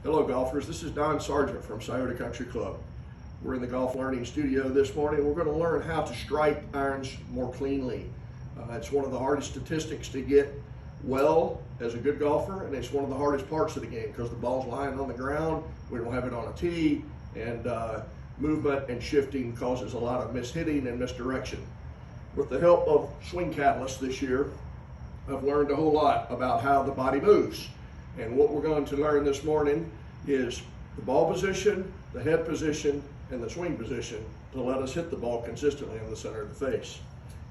Hello golfers, this is Don Sargent from Scioto Country Club. We're in the golf learning studio this morning. We're going to learn how to strike irons more cleanly. It's one of the hardest statistics to get well as a good golfer, and it's one of the hardest parts of the game because the ball's lying on the ground, we don't have it on a tee, and movement and shifting causes a lot of mishitting and misdirection. With the help of Swing Catalyst this year, I've learned a whole lot about how the body moves. And what we're going to learn this morning is the ball position, the head position, and the swing position to let us hit the ball consistently in the center of the face.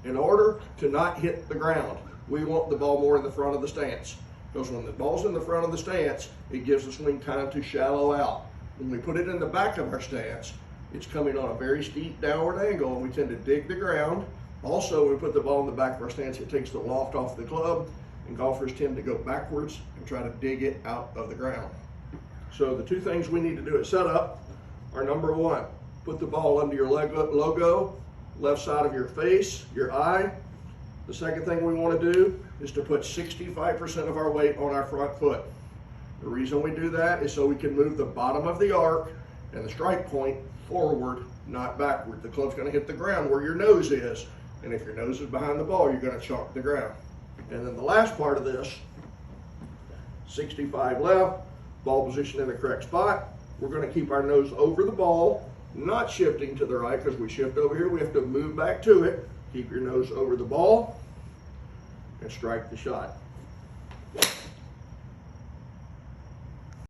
In order to not hit the ground, we want the ball more in the front of the stance. Because when the ball's in the front of the stance, it gives the swing time to shallow out. When we put it in the back of our stance, it's coming on a very steep downward angle, and we tend to dig the ground. Also, when we put the ball in the back of our stance, it takes the loft off the club, and golfers tend to go backwards and try to dig it out of the ground. So the two things we need to do at setup are: number one, put the ball under your logo, left side of your face, your eye. The second thing we want to do is to put 65% of our weight on our front foot. The reason we do that is so we can move the bottom of the arc and the strike point forward, not backward. The club's going to hit the ground where your nose is, and if your nose is behind the ball, you're going to chalk the ground. And then the last part of this, 65 left, ball position in the correct spot. We're going to keep our nose over the ball, not shifting to the right, because we shift over here, we have to move back to it. Keep your nose over the ball and strike the shot.